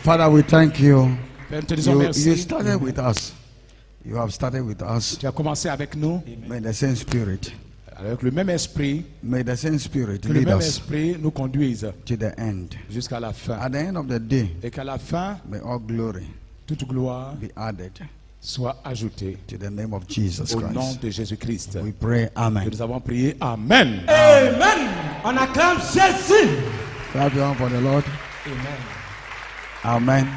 Father, we thank you. You started with us. You have started with us. Tu as commencé avec nous. May the same spirit. Avec le même esprit. May the same spirit que le lead même us esprit nous conduise to the end. Jusqu'à la fin. At the end of the day, et qu'à la fin, may all glory toute gloire be added soit ajoutée to the name of Jesus au Christ. nom de Jésus-Christ. We pray, Amen. Et nous avons prié, Amen. Amen. On acclame Jésus. Clap your hand for the Lord. Amen. Amen.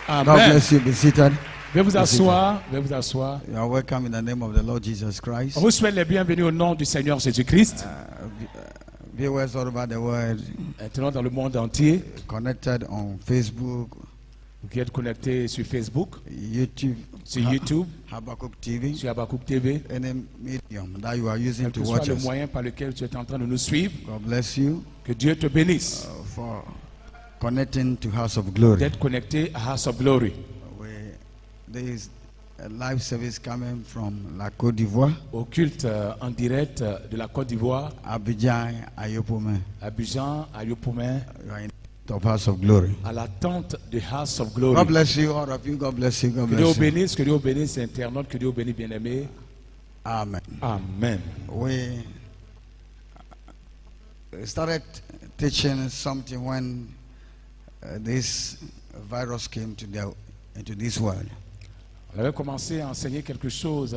Amen. God bless you. Be seated. Veuillez vous asseoir. Veuillez vous asseoir. You are welcome in the name of the Lord Jesus Christ. On vous souhaite les bienvenus au nom du Seigneur Jésus-Christ. Viewers all over the world, maintenant dans le monde entier, connected on Facebook, vous qui êtes connectés sur Facebook, YouTube, sur YouTube, Habakkuk TV, sur Habakkuk TV, any medium that you are using quel to que watch soit le us. moyen par lequel tu es en train de nous suivre, God bless you. que Dieu te bénisse For connecting to House of Glory. d'être connecté à House of Glory. There is a live service coming from la Côte d'Ivoire. Au culte en direct de la Côte d'Ivoire, Abidjan, Ayopoumen. Abidjan, Ayopoumen, of House of Glory. à la tente de House of Glory. God bless you, all of you. God bless you. God Que Dieu vous bless you. bénisse, que Dieu vous bénisse, internautes, que Dieu vous bénisse, bien-aimés. Amen. Amen. We started teaching something when this virus came into this world. On avait commencé à enseigner quelque chose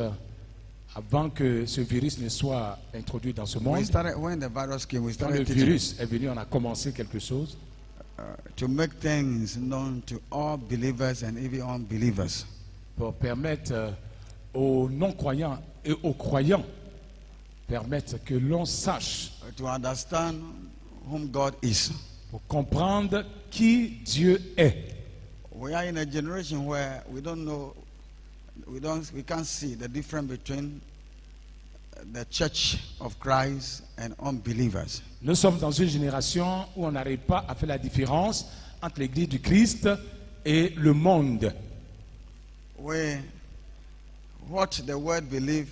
avant que ce virus ne soit introduit dans ce monde. When the virus came, we Quand le started teaching, virus est venu, on a commencé quelque chose to make things known to all believers and even unbelievers. pour permettre aux non-croyants et aux croyants permettre que l'on sache, To understand whom God is. pour comprendre qui Dieu est. We are in a generation where we don't know, we can't see the difference between the Church of Christ and unbelievers. Nous sommes dans une génération où on n'arrive pas à faire la différence entre l'Église du Christ et le monde. What the world believe,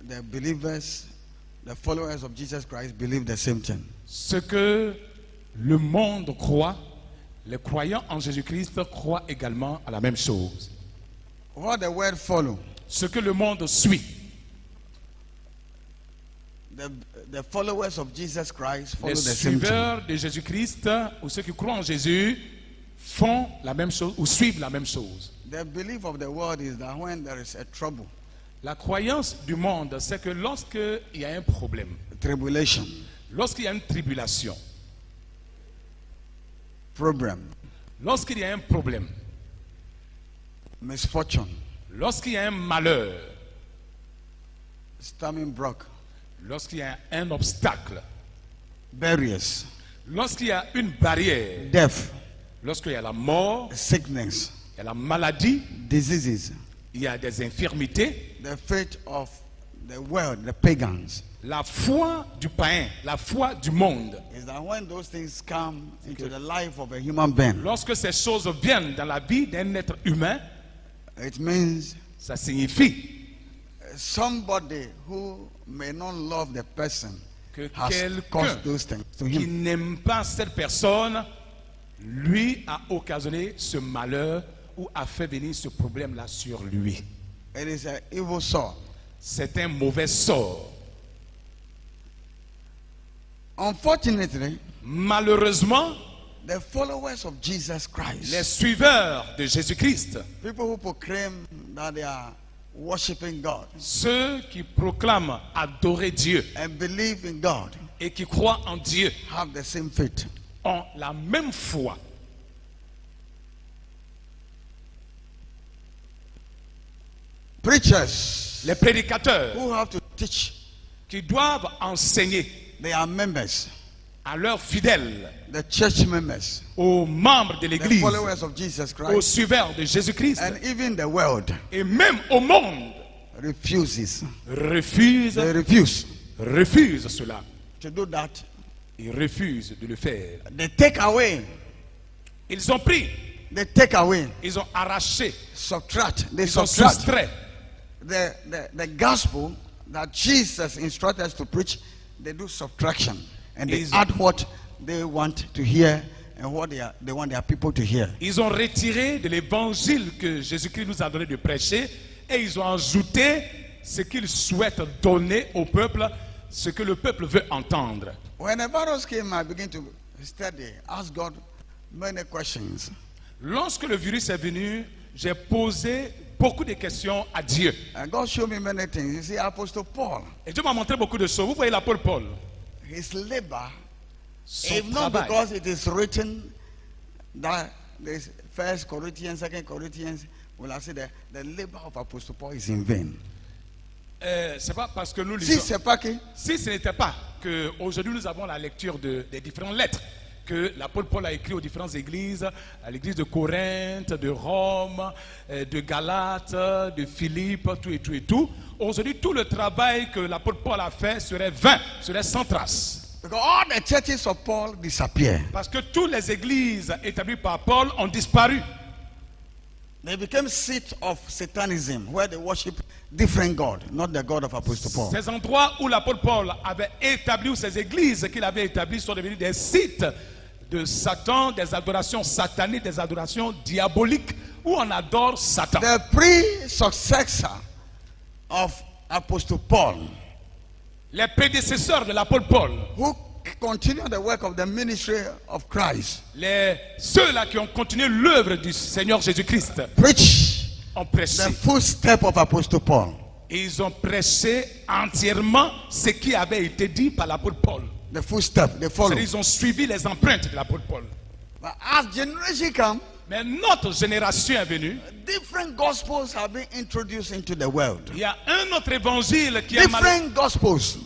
the believers, the followers of Jesus Christ believe the same thing. Ce que le monde croit, les croyants en Jésus-Christ croient également à la même chose. What the world follow, Ce que le monde suit, the followers of Jesus Christ follow les the same thing. suiveurs de Jésus-Christ ou ceux qui croient en Jésus font la même chose ou suivent la même chose. The belief of the world is that when there is a trouble, La croyance du monde, c'est que lorsqu'il y a un problème, tribulation, lorsqu'il y a une tribulation, problem, lorsqu'il y a un problème, misfortune, lorsqu'il y a un malheur, stumbling block, lorsqu'il y a un obstacle, barriers, lorsqu'il y a une barrière, death, lorsqu'il y a la mort, sickness, il y a la maladie, diseases, il y a des infirmités, the faith of the world, the pagans, la foi du païen, la foi du monde. is that when those things come into the life of a human being, Lorsque ces choses viennent dans la vie d'un être humain, it means ça signifie somebody who may not love the person que has quelqu'un caused those things to qui him. n'aime pas cette personne, lui a occasionné ce malheur ou a fait venir ce problème-là sur lui. It is an evil sort. C'est un mauvais sort. Unfortunately, Malheureusement, the followers of Jesus les Christ, suiveurs de Jésus-Christ, people who proclaim that they are worshiping God ceux qui proclament adorer Dieu and believe in God, et qui croient en Dieu, have the same faith. ont la même foi. Preachers Les prédicateurs who have to teach qui doivent enseigner their members, à leurs fidèles, the church members, aux membres de the l'Église, followers of Jesus aux Christ, suiveurs de Jésus-Christ and even the world et même au monde, refuses. refusent cela. To do that. Ils refusent de le faire. They take away. Ils ont pris, They take away. ils ont arraché, Subtract. They ils ont subtract soustrait the gospel that Jesus instructed us to preach. They do subtraction. and they add what they want to hear and what they want their people to hear. Ils ont retiré de l'évangile que Jésus-Christ nous a donné de prêcher et ils ont ajouté ce qu'ils souhaitent donner au peuple, ce que le peuple veut entendre. When the virus came, I began to study, ask God many questions. Lorsque le virus est venu, j'ai posé beaucoup de questions à Dieu. And God showed me many things. You see, Apostle Paul, Et Dieu m'a montré beaucoup de choses. Vous voyez l'apôtre Paul. his labor, Son if not travail. because it is written that there's 1 Corinthians, 2 Corinthians, well, I say that the labor of Apostle Paul is in vain. C'est pas parce que nous Si lisons. c'est pas que Si ce n'était pas qu'aujourd'hui nous avons la lecture des différentes lettres que l'apôtre Paul a écrit aux différentes églises, à l'église de Corinthe, de Rome, de Galate, de Philippe, tout et tout et tout. Aujourd'hui, tout le travail que l'apôtre Paul a fait serait vain, serait sans trace. because all the churches of Paul disappear. Parce que toutes les églises établies par Paul ont disparu. They became seat of Satanism, where they worship different God, not the God of Apostle Paul. Ces endroits où l'apôtre Paul avait établi, ou ces églises qu'il avait établies sont devenus des sites de Satan, des adorations sataniques, des adorations diaboliques, où on adore Satan. The pre-successor of Apostle Paul, Les prédécesseurs de l'apôtre Paul, who continued the work of the ministry of Christ, ceux-là qui ont continué l'œuvre du Seigneur Jésus-Christ, preach ont prêché. the footstep of Apostle Paul. Et ils ont prêché entièrement ce qui avait été dit par l'apôtre Paul. The footstep, they follow. C'est-à-dire, ils ont suivi les empreintes de l'apôtre Paul. But as generation come, Mais notre génération est venue. different gospels have been introduced into the world. Il y a un autre évangile qui est Different gospels.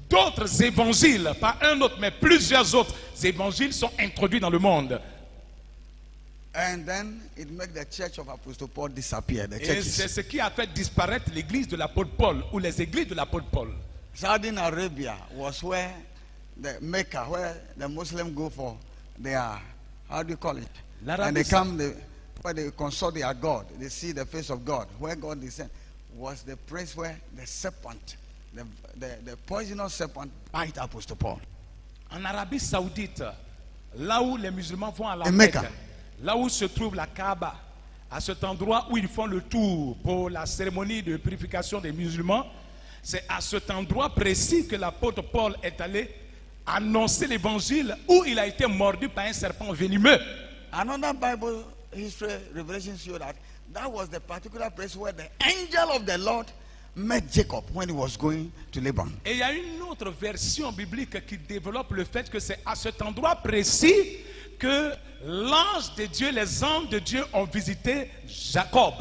D'autres évangiles, pas un autre, mais plusieurs autres évangiles sont introduits dans le monde. And then it makes the church of Apostle Paul disappear. The Et c'est churches. ce qui a fait disparaître l'église de l'apôtre Paul, ou les églises de l'apôtre Paul. Saudi Arabia was where the Mecca, where the Muslims go for their, how do you call it? L'Arabie And they come, where they consult their God. They see the face of God. Where God descended was the place where the serpent, the poisonous serpent bite Apostle Paul. En Arabie Saoudite, là où les musulmans vont à la Et Mecque, Mecca. là où se trouve la Kaaba, à cet endroit où ils font le tour pour la cérémonie de purification des musulmans, c'est à cet endroit précis que l'apôtre Paul est allé annoncer l'évangile, où il a été mordu par un serpent venimeux. Another Bible history revelation show that was the particular place where the angel of the Lord met Jacob when he was going to Laban. Et il y a une autre version biblique qui développe le fait que c'est à cet endroit précis que l'ange de Dieu, les anges de Dieu ont visité Jacob.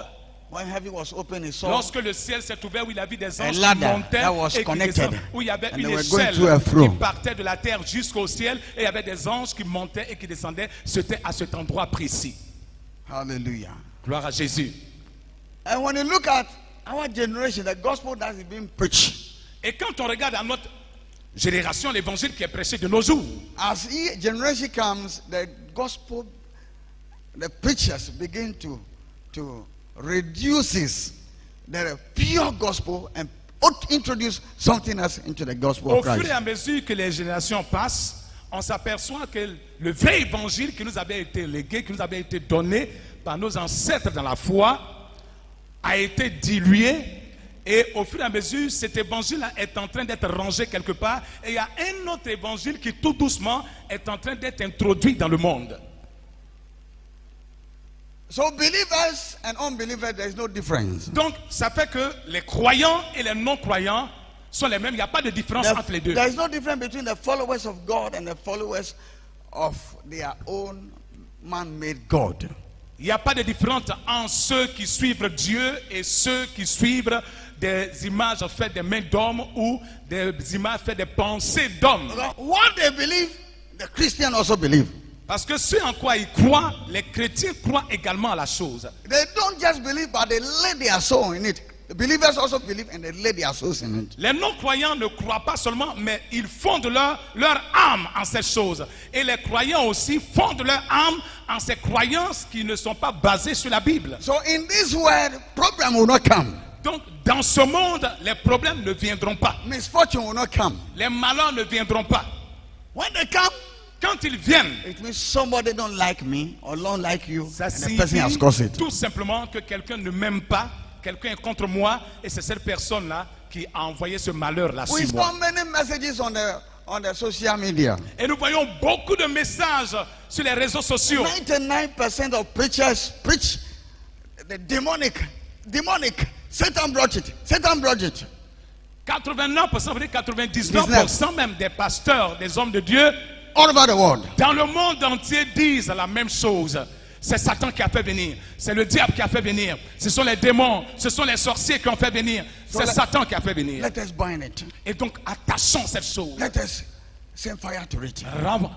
When heaven was open, he saw Lorsque le ciel s'est ouvert, où il a vu des anges qui ladder montaient that was et qui connected. descendaient, où il y avait And une they were going échelle through a qui throne. partait de la terre jusqu'au ciel, et il y avait des anges qui montaient et qui descendaient. C'était à cet endroit précis. Hallelujah. Gloire à Jésus. And when you look at our generation, the gospel that is being preached, Et quand on regarde à notre génération l'évangile qui est prêché de nos jours, as generation comes, the gospel, the preachers begin to reduce the pure gospel and introduce something else into the gospel au of fur Christ. et à mesure que les générations passent, on s'aperçoit que le vrai évangile qui nous avait été légué, qui nous avait été donné par nos ancêtres dans la foi, a été dilué. Et au fur et à mesure, cet évangile est en train d'être rangé quelque part. Et il y a un autre évangile qui tout doucement est en train d'être introduit dans le monde. So believers and unbelievers, there is no difference. Donc, ça fait que les croyants et les non-croyants sont les mêmes. Il n'y a pas de différence entre les deux. There is no difference between the followers of God and the followers of their own man-made God. Il n'y a pas de différence entre ceux qui suivent Dieu et ceux qui suivent des images faites des mains d'hommes ou des images faites des pensées d'hommes. What they believe, the Christian also believe. Parce que ce en quoi ils croient, les chrétiens croient également à la chose. They don't just believe, but they lay their soul in it. The believers also believe and they lay their souls in it. Les non-croyants ne croient pas seulement, mais ils fondent leur âme en cette chose. Et les croyants aussi fondent leur âme en ces croyances qui ne sont pas basées sur la Bible. So in this world, problem will not come. Donc, dans ce monde, les problèmes ne viendront pas. Misfortune will not come. Les malheurs ne viendront pas. When they come, Quand ils viennent, it means somebody don't like me or don't like you, ça and the person has signifie caused it. tout simplement que quelqu'un ne m'aime pas, quelqu'un est contre moi, et c'est cette personne-là qui a envoyé ce malheur-là We sur moi. saw many messages on the social media. Et nous voyons beaucoup de messages sur les réseaux sociaux. 99% of preachers preach the demonic. Satan brought it. 89%, vous dites 99% même des pasteurs, des hommes de Dieu, All over the world. dans le monde entier disent la même chose. C'est Satan qui a fait venir. C'est le diable qui a fait venir. Ce sont les démons, ce sont les sorciers qui ont fait venir. C'est Satan qui a fait venir. Let us bind it. Et donc, attachons cette chose. Let us send fire to it.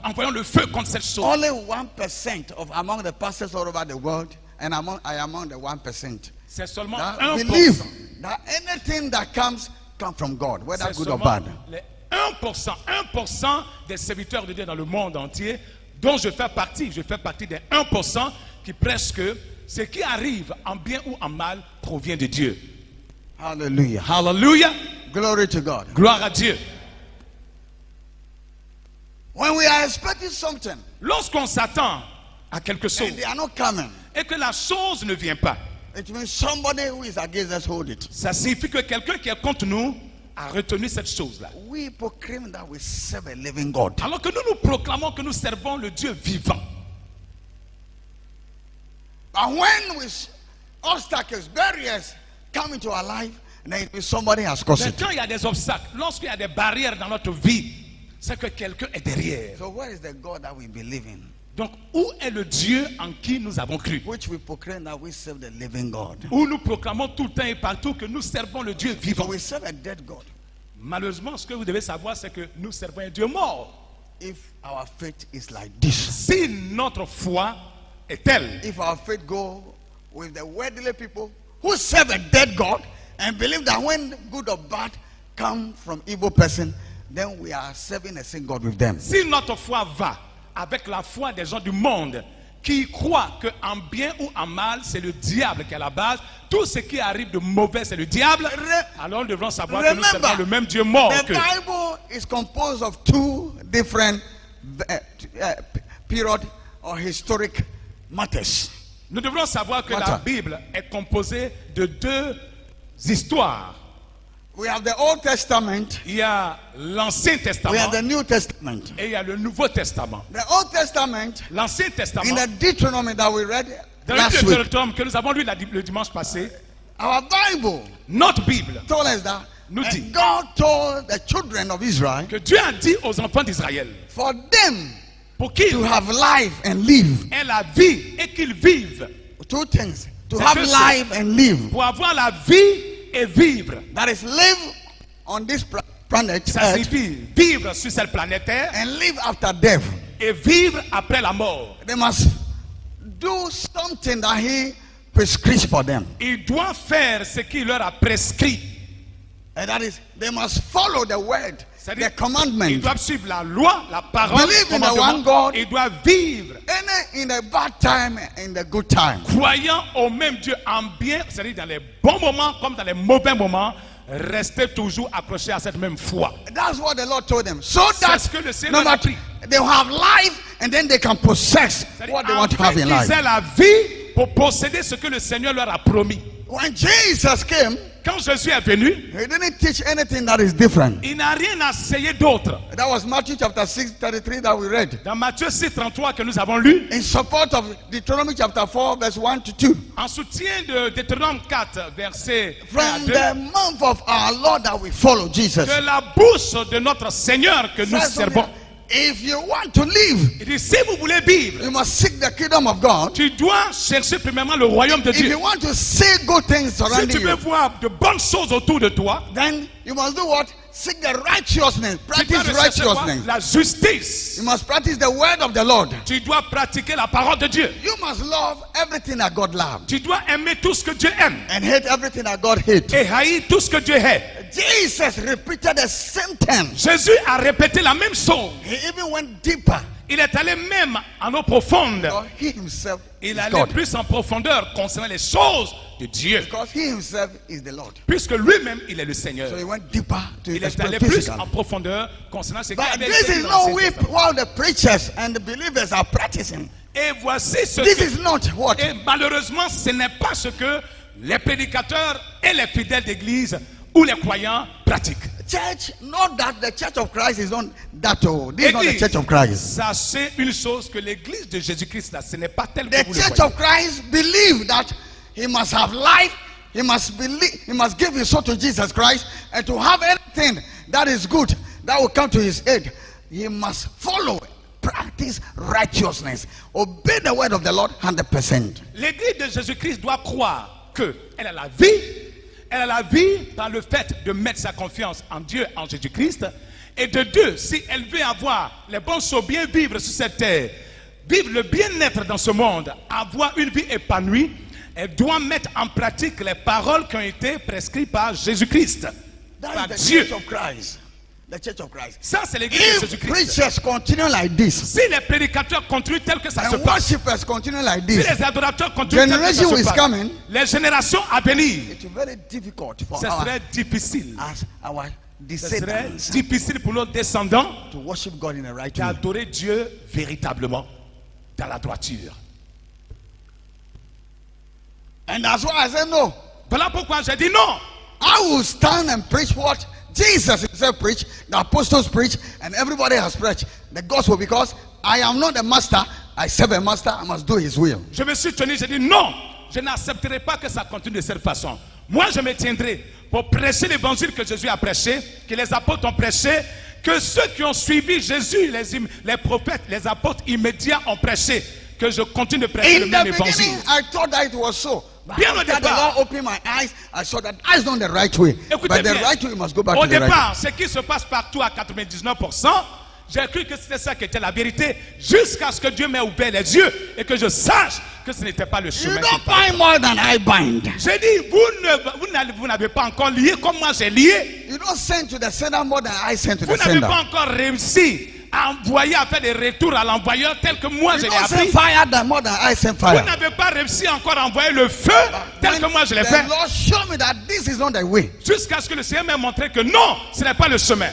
Envoyons le feu contre cette chose. Only 1% of among the pastors all over the world, and I am among the 1%. C'est seulement That 1%. believe that anything that comes from God, whether C'est good or seulement bad. les 1% des serviteurs de Dieu dans le monde entier, dont je fais partie des 1% qui prêchent que ce qui arrive en bien ou en mal provient de Dieu. Hallelujah. Hallelujah. Glory to God. Gloire à Dieu. When we are expecting something Lorsqu'on s'attend à quelque chose and they are not coming, et que la chose ne vient pas, it means somebody who is against us hold it. ça signifie que quelqu'un qui est contre nous a retenu cette chose-là. We proclaim that we serve a living God. Alors que nous proclamons que nous servons le Dieu vivant. But when obstacles, barriers come into our life, then it means somebody has caused Mais it. quand il y a des obstacles, lorsqu'il y a des barrières dans notre vie, c'est que quelqu'un est derrière. So where is the God that we believe in? Donc, où est le Dieu en qui nous avons cru? Which we proclaim that we serve the living God. Où nous proclamons tout le temps et partout que nous servons le Dieu So vivant. we serve a dead God. Malheureusement, ce que vous devez savoir, c'est que nous servons un Dieu mort. If our faith is like this, Si notre foi est telle, if our faith go with the worldly people who serve a dead God and believe that when good or bad come from evil person, then we are serving a sin God with them. si notre foi va avec la foi des gens du monde qui croient qu'en bien ou en mal, c'est le diable qui est à la base, tout ce qui arrive de mauvais, c'est le diable, alors nous devrons savoir que nous servons le même Dieu mort The que. Bible is composed of two different period or historic matters. Nous devrons savoir que la Bible est composée de deux histoires. We have the Old Testament, Il y a l'Ancien we Testament have the New Testament. et il y a le Nouveau Testament. The Old Testament, L'Ancien Testament, in the Deuteronomy that we read dans le last week, Deutéronome que nous avons lu le dimanche passé, our Bible notre Bible told us that nous dit and God told the children of Israel que Dieu a dit aux enfants d'Israël, for them pour qu'ils to have life and live. aient la vie et qu'ils vivent, Two things. To C'est have que life and live. pour avoir la vie et vivre. That is live on this planet Ça Earth signifie vivre sur cette planète Terre and live after death. et vivre après la mort. They must do something that he prescribes for them. Ils doivent faire ce qu'il leur a prescrit. And that is, they must follow the word, C'est-à-dire, the commandment. ils doivent suivre la loi, la parole, Believe le in the commandement. one God. Ils doivent vivre Any in the bad time, in the good time. croyant au même Dieu en bien, c'est-à-dire dans les bons moments comme dans les mauvais moments, rester toujours accroché à cette même foi. That's what the Lord told them. So C'est that ce que le Seigneur no a matter, pris. they will have life and then they can possess what they want to have in Qu'ils life. aient la vie pour posséder ce que le Seigneur leur a promis. When Jesus came, Quand Jésus est venu, he didn't teach anything that is different. il n'a rien essayé d'autre. That was Matthew chapter 6:33 that we read. Dans Matthieu 6, 33 que nous avons lu, In support of Deuteronomy chapter 4, verse 1 to 2. en soutien de Deutéronome 4, verset 1 à From 2, the mouth of our Lord that we follow, Jesus. de la bouche de notre Seigneur que nous Says servons. something, if you want to live, Il dit, si vous voulez vivre, you must seek the kingdom of God. tu dois chercher premièrement le royaume de If Dieu. you want to see good things Si surrounding tu veux you, voir de bonnes choses autour de toi, then you must do what? Seek the righteousness. tu dois Practice rechercher quoi? righteousness. La justice. You must practice the word of the Lord. Tu dois pratiquer la parole de Dieu. You must love everything that God loves Tu dois aimer tout ce que Dieu aime and hate everything that God hates. et haïr tout ce que Dieu hait. Jesus repeated the same thing. Jésus a répété la même chose. He even went deeper. Il est allé même en eau profonde. He himself Il is allait God. plus en profondeur concernant les choses de Dieu. Because he himself is the Lord. Puisque lui-même, il est le Seigneur. So he went deeper to Il est explain allé plus physically. en profondeur concernant ce qui But avait this été is dans not l'Ancien Testament. what the preachers and the believers are practicing. Et voici ce This que... is not what. Et malheureusement, ce n'est pas ce que les prédicateurs et les fidèles d'église ou les croyants pratiquent. Church, not that the Church of Christ is not that old. This is not the Église, Church of Christ. sachez une chose, que l'église de Jésus-Christ, là, ce n'est pas tel The que vous le Church voyez. of Christ believe that he must have life, he must believe, he must give his soul to Jesus Christ, and to have anything that is good that will come to his aid, he must follow, practice righteousness, obey the word of the Lord 100%. L'église de Jésus-Christ doit croire qu'elle a la vie. Elle a la vie par le fait de mettre sa confiance en Dieu, en Jésus-Christ. Et de deux, si elle veut avoir les bons choses, bien vivre sur cette terre, vivre le bien-être dans ce monde, avoir une vie épanouie, elle doit mettre en pratique les paroles qui ont été prescrites par Jésus-Christ, par That is the Dieu. Church of Christ. The Church of Christ. Ça, c'est l'église de If Jésus-Christ. preachers continue like this, Si les prédicateurs continuent tel que ça se and passe, worshippers continue like si this, les adorateurs continuent tel que ça generation se is passe, coming. les générations à venir, It will be very difficult for ce serait difficile. our Ce serait descendants difficile pour nos descendants to worship God in the right way. d'adorer Dieu véritablement dans la droiture. And that's why I said no. Voilà pourquoi j'ai dit non. I will stand and preach what Jesus himself preached, the apostles preached, and everybody has preached the gospel, because I am not a master. I serve a master. I must do his will. Je me suis tenu, j'ai dit non. Je n'accepterai pas que ça continue de cette façon. Moi, je me tiendrai pour prêcher l'évangile que Jésus a prêché, que les apôtres ont prêché, que ceux qui ont suivi Jésus, les prophètes, les apôtres immédiats ont prêché, que je continue de prêcher le In même the évangile. beginning, I thought that it was so. But Bien au after the départ. Lord opened my eyes, I saw that that's not the right way. Écoutez But the bien. right way must go back Au to the right way. départ, ce qui se passe partout à 99%, j'ai cru que c'était ça qui était la vérité, jusqu'à ce que Dieu m'ait ouvert les yeux et que je sache que ce n'était pas le You chemin. don't bind more than I bind. J'ai dit, vous n'avez pas encore lié comme moi j'ai lié. You don't send to the sender more than I send to Vous the n'avez sender. pas encore réussi à envoyer, à faire des retours à l'envoyeur tel que moi You je l'ai don't send appris. fire than more than I send Vous fire. n'avez pas réussi encore à envoyer le feu tel que moi je l'ai fait. The Lord showed me that this is not the way. Jusqu'à ce que le Seigneur m'ait montré que non, ce n'est pas le chemin.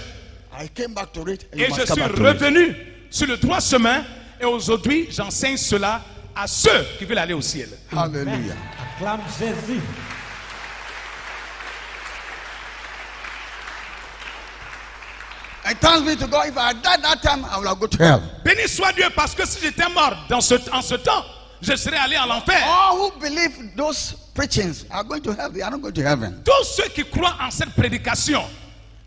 I came back to it. And Et you je must come suis back to it. revenu sur le droit chemin. Et aujourd'hui, j'enseigne cela à ceux qui veulent aller au ciel. Hallelujah. Acclame Jésus. And thanks be to God, if I had died that time, I would have gone to hell. Béni soit Dieu, parce que si j'étais mort en ce temps, je serais allé en enfer. All who believe those preachings are going to hell. They are not going to heaven. Tous ceux qui croient en cette prédication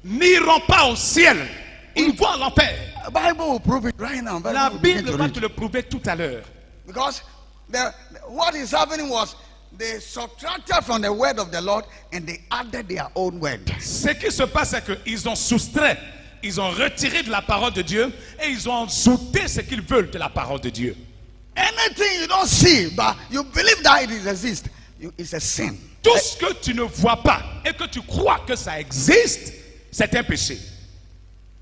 n'iront pas au ciel. Ils vont à l'enfer. The Bible will prove it right now. Very La well, we begin Bible to va read. te le prouver tout à l'heure. Because what is happening was they subtracted from the word of the Lord and they added their own word. Ce qui se passe, c'est qu'ils ont soustrait, ils ont retiré de la parole de Dieu et ils ont ajouté ce qu'ils veulent de la parole de Dieu. Anything you don't see, but you believe that it exists, it's a sin. Tout ce que tu ne vois pas et que tu crois que ça existe, c'est un péché.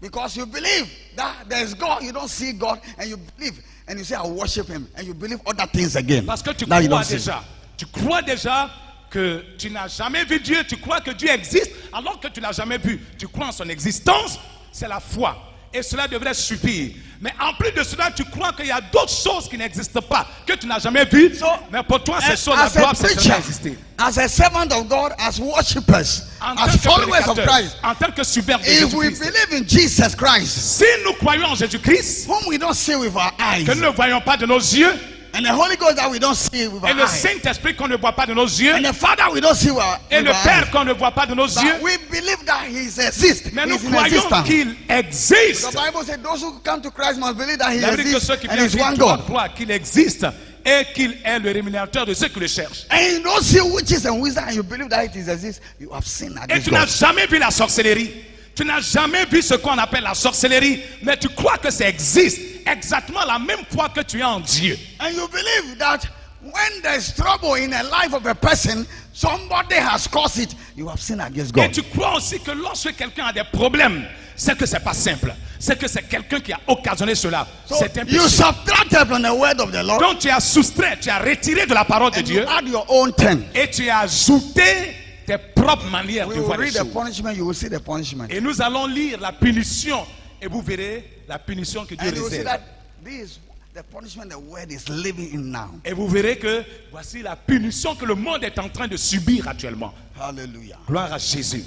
Because you believe that there's God, you don't see God, and you believe, and you say, I worship Him, and you believe other things again. Parce que tu That you crois don't see. déjà. Tu crois déjà que tu n'as jamais vu Dieu. Tu crois que Dieu existe alors que tu n'as jamais vu. Tu crois en son existence. C'est la foi. Et cela devrait suffire. Mais en plus de cela, tu crois qu'il y a d'autres choses qui n'existent pas, que tu n'as jamais vues. So, Mais pour toi, ces as choses-là a doivent preacher, certainement exister. as a servant of God, as worshippers, En as tant que followers of prédicateur, Christ, en tant que suiveur de if we Jésus-Christ, believe in Jesus Christ, si nous croyons en Jésus-Christ, whom we don't see with our eyes, que nous ne voyons pas de nos yeux, and the Holy Ghost that we don't see with et our le eyes, Saint-Esprit qu'on ne voit pas de nos yeux, and the Father we don't see with our, et with le our Père eyes, qu'on ne voit pas de nos yeux, but we believe that He exists. mais nous He's in croyons existence. qu'il existe. The Bible says those who come to Christ must believe that He La Bible dit que exists ceux qui and viennent He's one doivent God. croire qu'il existe et qu'il est le rémunérateur de ceux qui le cherchent. And you don't see witches and wizards and you believe that it exists, you have sinned Et against tu n'as God. jamais vu la sorcellerie. Tu n'as jamais vu ce qu'on appelle la sorcellerie, mais tu crois que ça existe. Exactement la même foi que tu as en Dieu. And you believe that when there's trouble in the life of a person, somebody has caused it, you have sinned against Et God. tu crois aussi que lorsque quelqu'un a des problèmes, c'est que c'est pas simple. c'est que c'est quelqu'un qui a occasionné cela. So C'est un you péché. subtracted from the word of the Lord Donc tu as soustrait, tu as retiré de la parole de and you Dieu add your own thing. et tu as ajouté tes propres manières We de will voir les read the choses. punishment, you will see the punishment. Et nous allons lire la punition et vous verrez la punition que Dieu And you will see réserve. that this is the punishment the word is living in now. Et vous verrez que voici la punition que le monde est en train de subir actuellement. Hallelujah. Gloire à Jésus.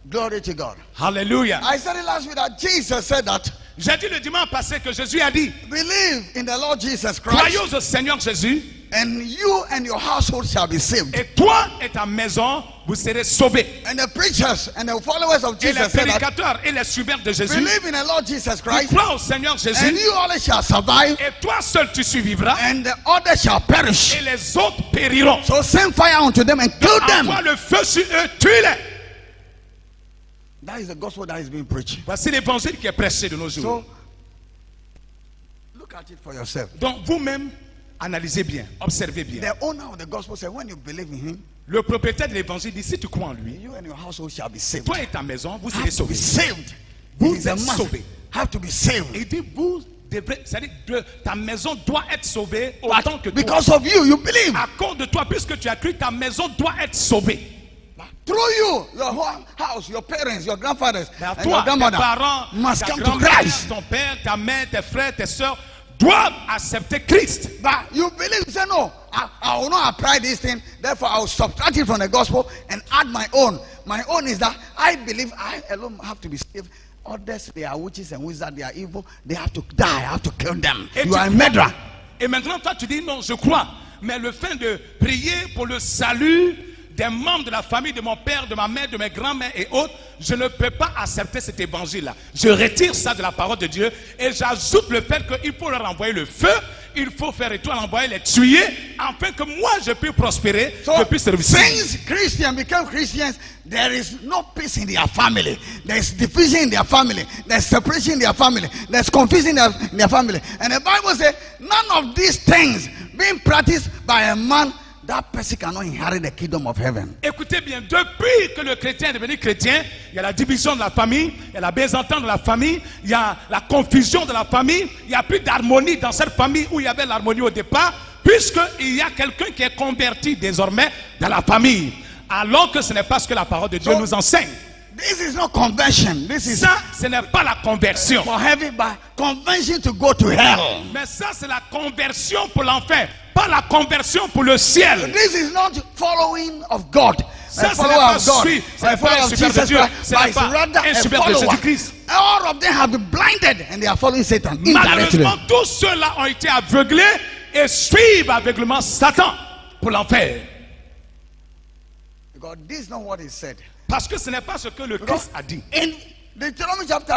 Glory to God. Alléluia. I said it last week that Jesus said that J'ai dit le dimanche passé que Jésus a dit, believe in the Lord Jesus Christ croyons au Seigneur Jésus and you and your household shall be saved. et toi et ta maison, vous serez sauvés. And the preachers and the followers of Et les Jesus said that prédicateurs et les suiveurs de Jésus, believe in the Lord Jesus Christ crois au Seigneur and Jésus you only shall survive et toi seul tu survivras and the others shall perish. et les autres périront. So send fire unto them and kill them. Envoie le feu sur eux, tue-les. That is the gospel that is being preached. Voici l'évangile qui est prêché de nos jours. So look at it for yourself. Donc vous-même, analysez bien, observez bien. The owner of the gospel said, when you believe in him, Le propriétaire de l'évangile dit, si tu crois en lui, you and your household shall be saved. toi et ta maison, vous serez Have to be sauvés. saved. Vous It is a êtes must. sauvés. Have to be saved. Il dit, vous devrez, c'est-à-dire que ta maison doit être sauvée autant que toi. Because of you, you believe. À cause de toi, puisque tu as cru, ta maison doit être sauvée. Through you, your whole house, your parents, your grandfathers, Mais à and toi, your tes grandmother parents, must ta come to grand-mère, Christ. ton père, ta mère, tes frères, tes soeurs doivent accepter Christ. But you believe, say no, I will not apply this thing, therefore I will subtract it from the gospel and add my own. My own is that I believe I alone have to be saved. Others, they are witches and wizards, they are evil, they have to die, I have to kill them. Et You tu are a crois. murderer. Et maintenant, toi, tu dis non, je crois. Mais le fait de prier pour le salut des membres de la famille de mon père, de ma mère, de mes grands-mères et autres, je ne peux pas accepter cet évangile-là. Je retire ça de la parole de Dieu et j'ajoute le fait qu'il faut leur envoyer le feu, il faut faire étoile, envoyer les tuer, afin que moi je puisse prospérer, So, je puisse servir. since Christians become Christians, there is no peace in their family. There's division in their family. There's separation in their family. There's confusion in their family. And the Bible says, none of these things being practiced by a man, that person cannot inherit the kingdom of heaven. Écoutez bien, depuis que le chrétien est devenu chrétien, il y a la division de la famille, il y a la mésentente de la famille, il y a la confusion de la famille, il n'y a plus d'harmonie dans cette famille où il y avait l'harmonie au départ, puisqu'il y a quelqu'un qui est converti désormais dans la famille, alors que ce n'est pas ce que la parole de Dieu So, nous enseigne. This is not conversion. This is Ça, ce n'est pas la conversion. for heaven, but conversion to go to hell. Mais ça, c'est la conversion pour l'enfer, pas la conversion pour le ciel. This is not following of God. Ça, A ce follower n'est pas of God. suivre, ce A n'est pas follower un of suiveur de Jesus Dieu, Christ, ce but n'est it's pas rather un a suiveur de follower. Jésus-Christ. All of them have been blinded and they are following Satan indirectly. Malheureusement, tous ceux-là ont été aveuglés et suivent aveuglement Satan pour l'enfer. Because this is not what he said. Parce que ce n'est pas ce que le Christ a dit. In Deuteronomy chapter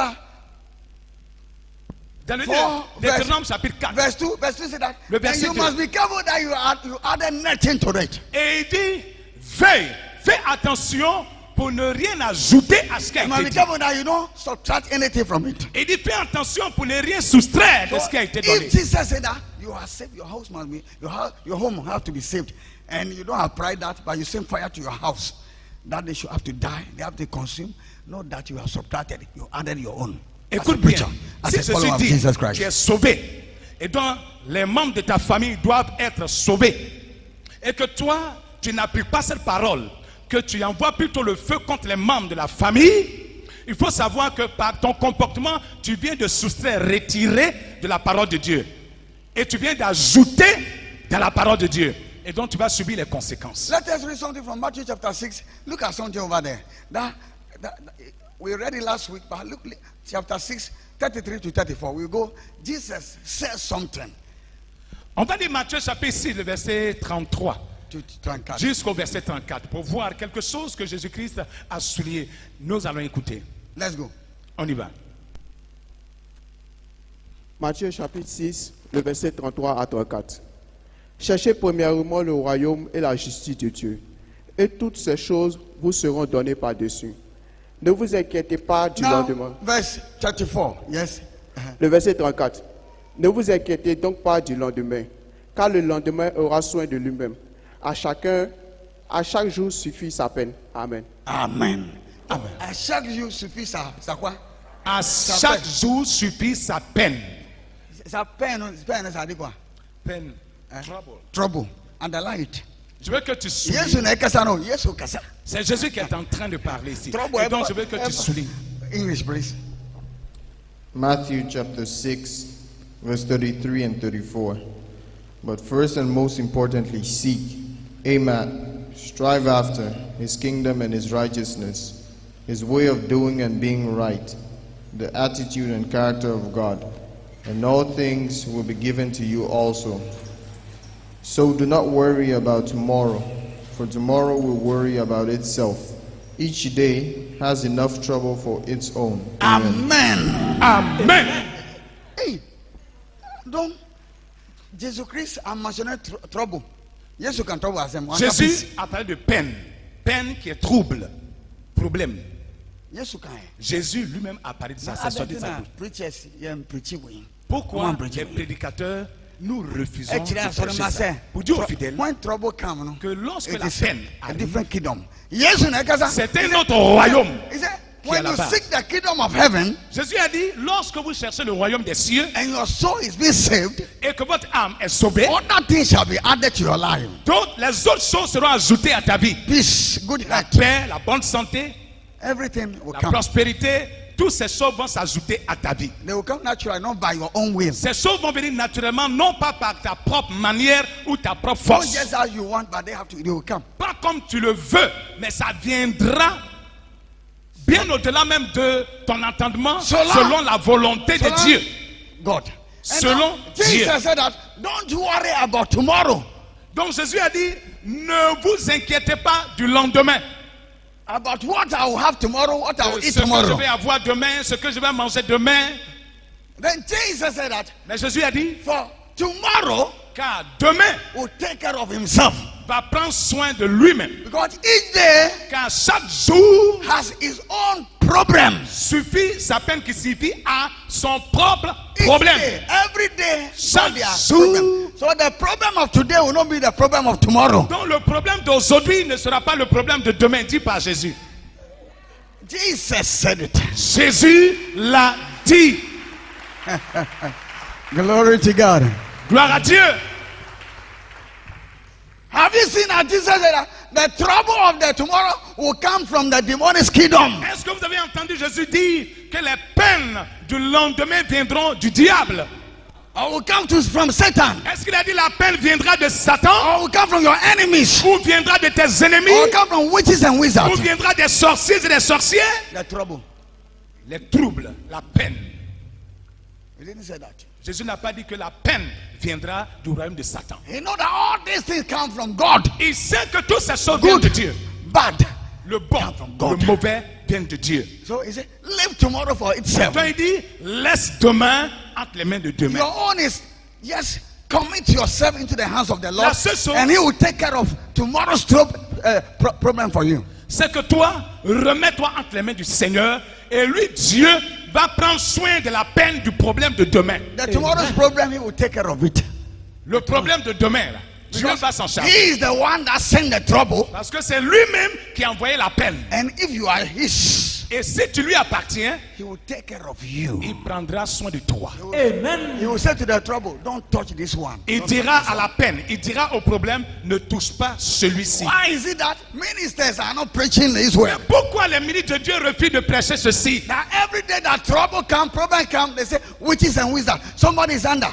Dans le 4, Deutéronome chapitre 4. verse 2 said that, Le and verset you 2. must be careful that you add nothing to it. Et il dit, veille, fais attention pour ne rien ajouter à ce qui a You must été be dit. careful that you don't subtract anything from it. Il dit, fais attention pour ne rien soustraire de ce qui a été donné. If Jesus said that, you are saved, your house must be, your home have to be saved. And you don't apply that, but you send fire to your house. That they should have to die, they have to consume. Not that you have subtracted, you added your own. As a Écoute preacher, bien, as si a follower Jésus of dit, Jesus tu es Christ. sauvé, et donc les membres de ta famille doivent être sauvés, et que toi, tu n'appliques pas cette parole, que tu envoies plutôt le feu contre les membres de la famille, il faut savoir que par ton comportement, tu viens de soustraire, retirer de la parole de Dieu. Et tu viens d'ajouter dans la parole de Dieu. Et donc tu vas subir les conséquences. Let us read something from Matthew chapter 6. Look at something over there. That we read it last week, but look, chapter 6, 33 to 34. We go, Jesus says something. On va lire Matthieu chapitre 6, le verset 33. To 34. Jusqu'au verset 34, pour voir quelque chose que Jésus-Christ a souligné. Nous allons écouter. Let's go. On y va. Matthieu chapitre 6, le verset 33 à 34. Cherchez premièrement le royaume et la justice de Dieu, et toutes ces choses vous seront données par-dessus. Ne vous inquiétez pas du Now, lendemain. verse 34. Yes. Le verset 34. Ne vous inquiétez donc pas du lendemain, car le lendemain aura soin de lui-même. À chaque jour suffit sa peine. Amen. Amen. Amen. À chaque jour suffit ça quoi? À chaque jour suffit sa peine. Sa peine, ça dit quoi? Peine. Hein? Trouble. Trouble. Underline it. Je veux que tu soulignes. Yesu na kasa no. Yesu kasa. C'est Jésus qui est en train de parler ici. Trouble. Et donc je veux que tu soulignes. English, please. Matthew chapter 6, verse 33 and 34. But first and most importantly, seek, strive after his kingdom and his righteousness, his way of doing and being right, the attitude and character of God, and all things will be given to you also. So do not worry about tomorrow, for tomorrow will worry about itself. Each day has enough trouble for its own. Amen. Amen. Hey, donc, Jésus-Christ a mentionné trouble. Jésus can trouble as him. Jésus a parlé de peine. Peine qui est trouble. Problème. Jésus lui-même a parlé de ça. C'est sorti de sa bouche. Pourquoi les prédicateurs nous refusons de prêcher ça? Pour dire aux fidèles que lorsque la peine arrive, c'est un autre royaume. When you seek the kingdom of heaven, Jésus a dit, lorsque vous cherchez le royaume des cieux, and your soul is being saved, et que votre âme est sauvée, other things shall be added to your life. Toutes les autres choses seront ajoutées à ta vie. Peace, good la health, paix, la bonne santé, everything will la come. Prospérité, toutes ces choses vont s'ajouter à ta vie. They will come naturally, not by your own will. Ces choses vont venir naturellement, non pas par ta propre manière ou ta propre Not force. just as you want, but they will come. Pas comme tu le veux, mais ça viendra bien au-delà même de ton entendement, selon la volonté de Dieu. God. Selon Dieu. Jesus said that, don't worry about tomorrow. Donc Jésus a dit, ne vous inquiétez pas du lendemain. About what I will have tomorrow, what I will eat Ce que tomorrow. je vais avoir demain, ce que je vais manger demain. Then Jesus said that, Mais Jésus a dit, for tomorrow, car demain will take care of himself. Va prendre soin de lui-même. Because each day car chaque jour has his own problem. Suffit sa peine qui suffit à son propre problème. Day, every day, chaque jour. Problem. So the problem of today will not be the problem of tomorrow. Donc le problème d'aujourd'hui ne sera pas le problème de demain, dit par Jésus. Jesus said it. Jésus l'a dit. Glory to God. Gloire à Dieu. Have you seen that Jesus said that the trouble of the tomorrow will come from the demonic kingdom? Est-ce que vous avez entendu Jésus dire que les peines du lendemain viendront du diable? Or will come from Satan? Est-ce qu'il a dit la peine viendra de Satan? Or will come from your enemies? Ou viendra de tes ennemis? Or will come from witches and wizards? Ou viendra des sorciers et des sorciers? The trouble. Les troubles, la peine. He didn't say that. Jésus n'a pas dit que la peine viendra du royaume de Satan. He knows that all these things come from God. Il sait que toutes ces choses viennent de Dieu. Bad. Le bon, le mauvais viennent de Dieu. So he said, leave tomorrow for itself. Donc il dit, laisse demain entre les mains de demain. Your own is, yes, commit yourself into the hands of the Lord, and he will take care of tomorrow's problem for you. C'est que toi, remets-toi entre les mains du Seigneur, et lui, Dieu, va prendre soin de la peine du problème de demain. The tomorrow's problem, he will take care of it. Le problème de demain, là, Dieu va s'en charger. He is the one that sent the trouble. Parce que c'est lui-même qui a envoyé la peine. And if you are his, et si tu lui appartiens, he will take care of you. Il prendra soin de toi. Amen. He will say to the trouble, don't touch this one. Il dira à la peine, il dira au problème, ne touche pas celui-ci. Why is it that ministers are not preaching this way? Pourquoi les ministres de Dieu refusent de prêcher ceci? Now every day that trouble comes, problem comes, they say witches and wizards. Somebody is under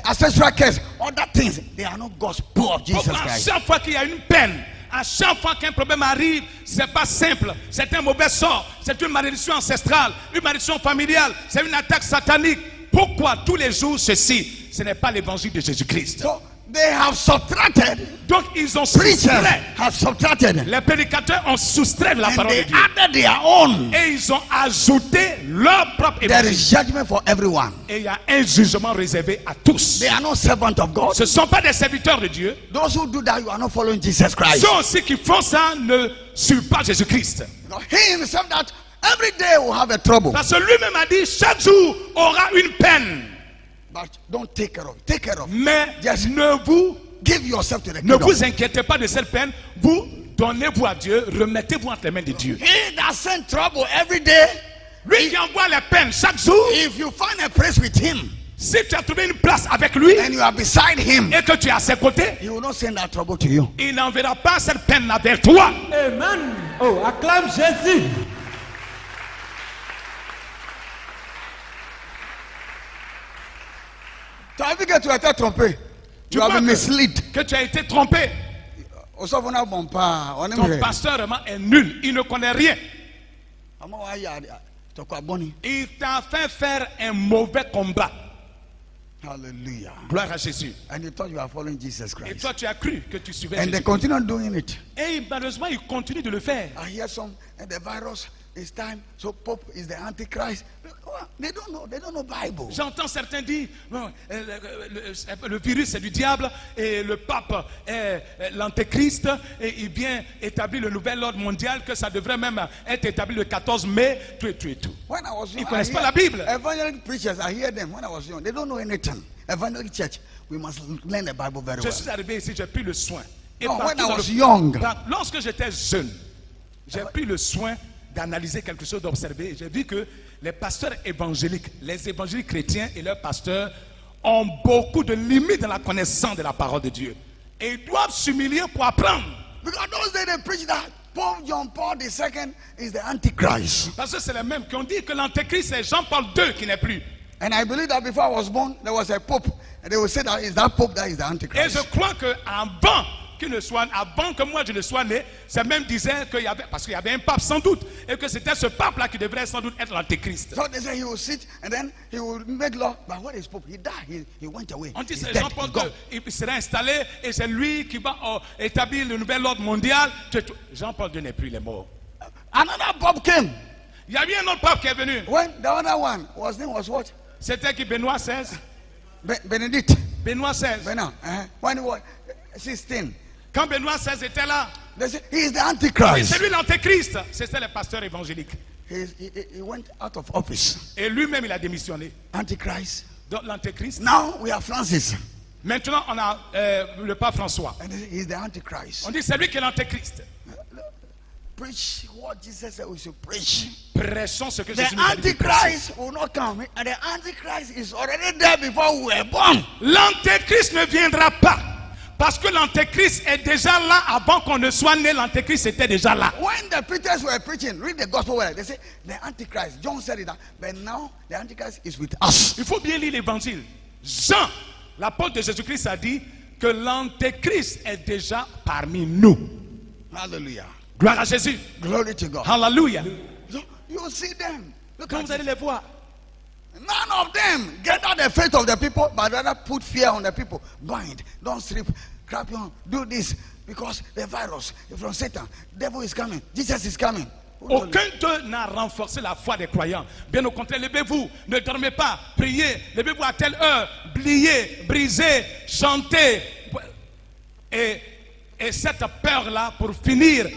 ancestral curse, other things. They are not gospel of Jesus Christ. À chaque fois qu'il y a une peine, à chaque fois qu'un problème arrive, c'est pas simple. C'est un mauvais sort. C'est une malédiction ancestrale, une malédiction familiale. C'est une attaque satanique. Pourquoi tous les jours ceci? Ce n'est pas l'évangile de Jésus-Christ. So they have subtracted. Donc ils ont soustrait. Have subtracted. Les prédicateurs ont soustrait de la parole de Dieu. Added their own. Et ils ont ajouté leur propre évangile. There is judgment for everyone. Et il y a un jugement réservé à tous. They are not servants of God. Ce ne sont pas des serviteurs de Dieu. Those who do that, you are not following Jesus Christ. Ceux aussi qui font ça ne suivent pas Jésus-Christ. He himself that every day will have a trouble. Parce que lui-même a dit chaque jour aura une peine. But don't take care of it. Take care of it. Mais just ne vous give yourself to the ne kingdom. vous inquiétez pas de cette peine. Vous donnez-vous à Dieu, remettez-vous entre les mains de Dieu. He that sent trouble every day. Lui qui envoie les peines chaque jour, if you find a place with him si tu as trouvé une place avec lui and you are beside him, et que tu es à ses côtés, he will not send that trouble to you. il n'enverra pas cette peine vers toi. Amen. Oh, acclame Jésus. Tu as vu que tu as été trompé. Tu You have vois been misled. que tu as été trompé. Ton pasteur vraiment est nul. Il ne connaît rien. Il t'a fait faire un mauvais combat. Hallelujah. Gloire à Jésus. And you thought you are following Jesus Et Christ. toi, tu as cru que tu suivais And they Jésus. continue doing it. Et malheureusement, il continue de le faire. I hear some, and the virus is time, so Pope is the Antichrist. They don't know. They don't know Bible. J'entends certains dire bon, le virus c'est du diable et le pape est l'antéchrist et il vient établir le nouvel ordre mondial, que ça devrait même être établi le 14 mai, tout et tout et tout. When I was young, Ils connaissent pas la Bible. Evangelical preachers, I hear them when I was young. They don't know anything. Evangelical church, we must learn the Bible very Je well. suis arrivé ici, j'ai pris le soin. Et No, when partout I dans was le- young, Lorsque j'étais jeune, j'ai pris le soin d'analyser quelque chose, d'observer. J'ai vu que les pasteurs évangéliques, les évangéliques chrétiens et leurs pasteurs ont beaucoup de limites dans la connaissance de la parole de Dieu. Et ils doivent s'humilier pour apprendre. because those days they preach that Pope John Paul II is the Antichrist. Parce que c'est les mêmes qui ont dit que l'antéchrist c'est Jean-Paul II qui n'est plus. And I believe that before I was born, there was a Pope. And they would say that is that Pope that is the Et Antichrist. je crois avant que moi je ne sois né, c'est même disait qu'il y avait, parce qu'il y avait un pape sans doute, et que c'était ce pape-là qui devrait sans doute être l'antéchrist. So they say he will sit and then he will make law. But what is Pope? He died. He went away. On dit He's c'est dead. Jean-Paul He's gone. II, il sera installé et c'est lui qui va établir le nouvel ordre mondial. Jean-Paul II n'est plus, il est mort. Another Pope came. Il y a eu un autre pape qui est venu. When the other one, his name was what? C'était qui? Benoît XVI. Benedict. Benoît XVI. Benoit. When he was 16, Quand Benoît XVI était là, they say he is the et Antichrist. c'est lui l'antéchrist. C'était le pasteur évangélique. He went out of office. Et lui-même il a démissionné. Antichrist. Donc l'antéchrist. Now we have Francis. Maintenant on a le pape François. And they say he is the Antichrist. On dit c'est lui qui est l'antéchrist. Preach what Jesus said we should preach. Prêchons ce que The Jésus nous a dit de prêcher. Antichrist will not come. And the Antichrist is already there before we were born. L'antéchrist ne viendra pas. Parce que l'antéchrist est déjà là avant qu'on ne soit né. L'antéchrist était déjà là. When the preachers were preaching, read the gospel well. They say the Antichrist. John said it, but now the Antichrist is with us. Il faut bien lire l'évangile. Jean, l'apôtre de Jésus-Christ, a dit que l'antéchrist est déjà parmi nous. Hallelujah. Gloire à Jésus. Glory to God. Hallelujah. So you see them. Look Quand at vous allez it. les voir, None of them gather the faith of the people, but rather put fear on the people. Bind, don't sleep, clap your hand, do this, because the virus is from Satan. Devil is coming. Jesus is coming. Who told you? aucun d'eux n'a renforcé la foi des croyants. Bien au contraire, levez-vous, ne dormez pas, priez, levez-vous à telle heure, pliez, brisez, chantez. Et cette peur-là, pour finir,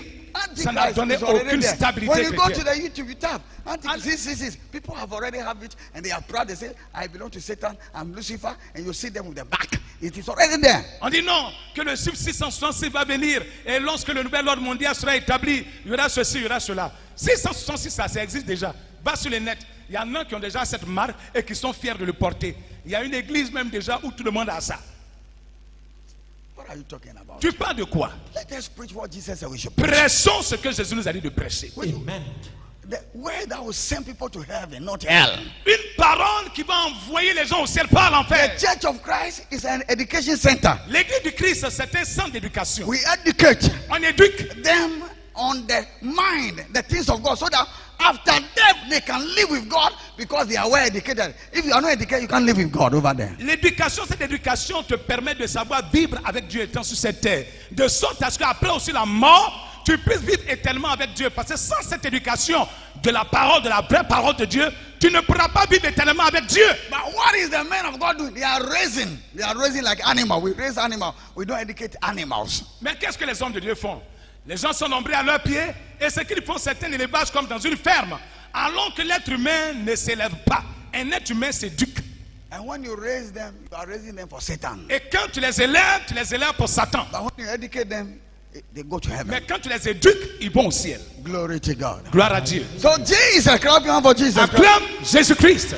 ça n'a Antichrist donné is already aucune there. stabilité When you go to chrétienne. the YouTube, you tap Antichrist. People have already have it, and they are proud. They say, "I belong to Satan. I'm Lucifer," and you see them with the back. It is already there. On dit non, que le chiffre 666 va venir et lorsque le nouvel ordre mondial sera établi, il y aura ceci, il y aura cela. 666, ça existe déjà. Va sur le net. Il y en a qui ont déjà cette marque et qui sont fiers de le porter. Il y a une église même déjà où tout le monde a ça. What are you talking about? Tu parles de quoi? Let us preach what Jesus said we should preach. Prêchons ce que Jésus nous a dit de prêcher. Amen. The way that will send people to heaven, not hell. Une parole qui va envoyer les gens au ciel, pas à l'enfer. The Church of Christ is an education center. L'église du Christ, c'est un centre d'éducation. We educate On éduque them on the mind, the things of God, so that after death they can live with God because they are well educated. If you are not educated, you can't live with God over there. l'éducation. Cette éducation te permet de savoir vivre avec Dieu étant sur cette terre. De sorte à ce qu'après aussi la mort, tu puisses vivre éternellement avec Dieu. Parce que sans cette éducation de la parole, de la vraie parole de Dieu, tu ne pourras pas vivre éternellement avec Dieu. But what is the men of God doing? They are raising like animals. We raise animals. We don't educate animals. Mais qu'est-ce que les hommes de Dieu font? Les gens sont nombreux à leurs pieds et ce qu'ils font, c'est un élevage comme dans une ferme. Alors que l'être humain ne s'élève pas. Un être humain s'éduque. And when you raise them, you are raising them for Satan. Et quand tu les élèves pour Satan. But when you educate them, they go to heaven. Mais quand tu les éduques, ils vont au ciel. Glory to God. Gloire à Dieu. So Jesus, clap your hand for Jesus. Acclame Jésus-Christ.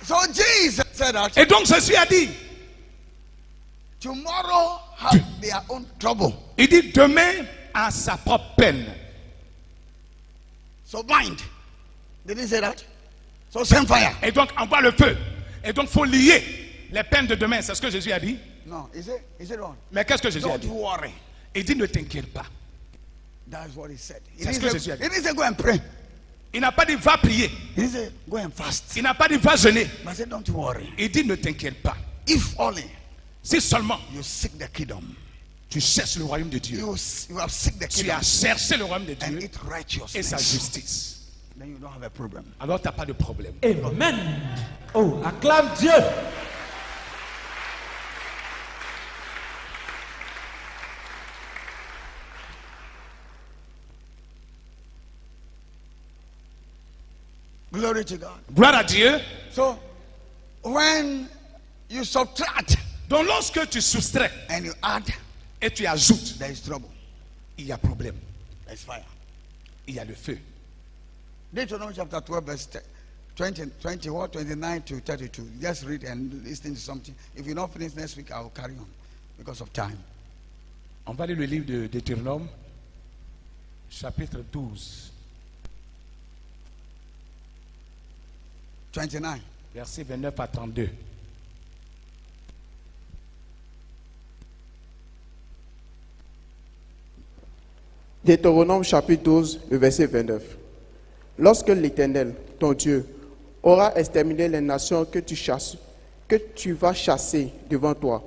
So Jesus said that Et donc Jésus a dit, tomorrow have their own trouble. il dit demain a sa propre peine. So bind. Did he say that? So send fire. Et donc envoie le feu. Et donc faut lier les peines de demain. C'est ce que Jésus a dit. No, is it wrong? Mais qu'est-ce que Jésus a Don't dit? worry. Il dit ne t'inquiète pas. That's what he said. He C'est ce que didn't Jésus a dit. say, he didn't say go and pray. Il n'a pas dit va prier. He didn't say go and fast. Il n'a pas dit va jeûner. But he said don't worry. Il dit ne t'inquiète pas. If only Si seulement you seek the kingdom, tu cherches le royaume de Dieu, you have seek the tu kingdom as cherché le royaume de and Dieu its et sa righteousness, justice, then you don't have a problem. alors tu n'as pas de problème. Amen. Oh, acclame Dieu. Glory to God. Gloire à Dieu. So when you subtract Donc lorsque tu soustrais and you add, et tu ajoutes, there is trouble. il y a problème. There is fire. Il y a le feu. Deuteronomy chapter 12, verse 29 to 32. Just read and listen to something. If you don't finish next week, I will carry on because of time. On va lire le livre de Deutéronome, chapitre 12, 29. versets 29 à 32. Deutéronome chapitre 12, le verset 29. Lorsque l'Éternel, ton Dieu, aura exterminé les nations que tu chasses, que tu vas chasser devant toi,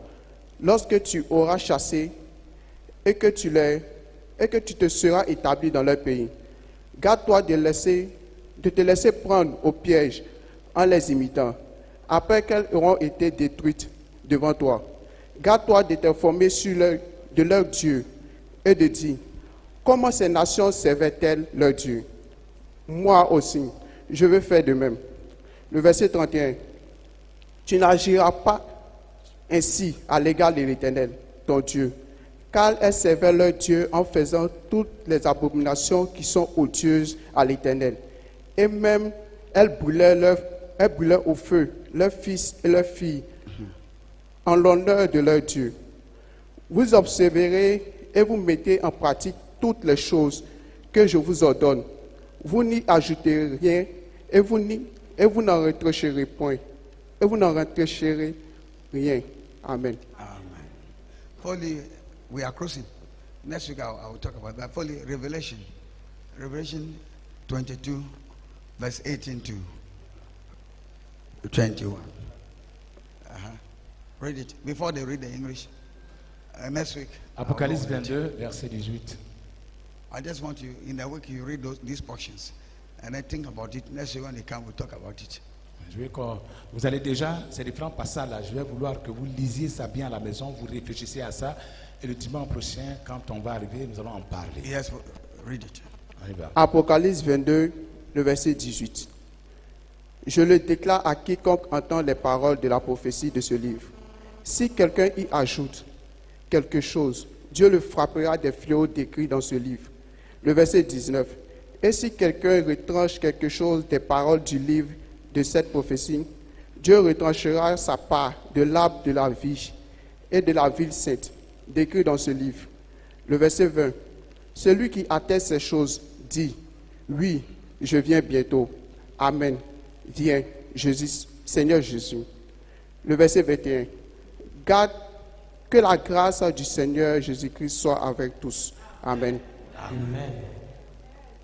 lorsque tu auras chassé et que tu te seras établi dans leur pays, garde-toi de te laisser prendre au piège en les imitant, après qu'elles auront été détruites devant toi. Garde-toi de t'informer de leur Dieu et de dire, comment ces nations servaient-elles leur Dieu? Moi aussi, je veux faire de même. Le verset 31. Tu n'agiras pas ainsi à l'égard de l'Éternel, ton Dieu, car elles servaient leur Dieu en faisant toutes les abominations qui sont odieuses à l'Éternel. Et même elles brûlaient au feu leurs fils et leurs filles en l'honneur de leur Dieu. Vous observerez et vous mettez en pratique toutes les choses que je vous ordonne. Vous n'y ajoutez rien et vous n'en retrancherez point. Et vous n'en retrancherez rien. Amen. Amen. Fully, we are crossing. Next week I will talk about that. Fully, Revelation 22, verse 18 to 21. Read it before they read the English. Next week. Apocalypse I'll go over it. 22, verset 18. I just want you, in the week, you read these portions. And then think about it. Next week when they come, we'll talk about it. Vous allez déjà, ces différents passages-là, je vais vouloir que vous lisiez ça bien à la maison, vous réfléchissez à ça, et le dimanche prochain, quand on va arriver, nous allons en parler. Yes, read it. On y va. Apocalypse 22, le verset 18. Je le déclare à quiconque entend les paroles de la prophétie de ce livre. Si quelqu'un y ajoute quelque chose, Dieu le frappera des fléaux décrits dans ce livre. Le verset 19. Et si quelqu'un retranche quelque chose des paroles du livre de cette prophétie, Dieu retranchera sa part de l'arbre de la vie et de la ville sainte, décrit dans ce livre. Le verset 20. Celui qui atteste ces choses dit, oui, je viens bientôt. Amen. Viens, Jésus, Seigneur Jésus. Le verset 21. Garde que la grâce du Seigneur Jésus-Christ soit avec tous. Amen. Amen.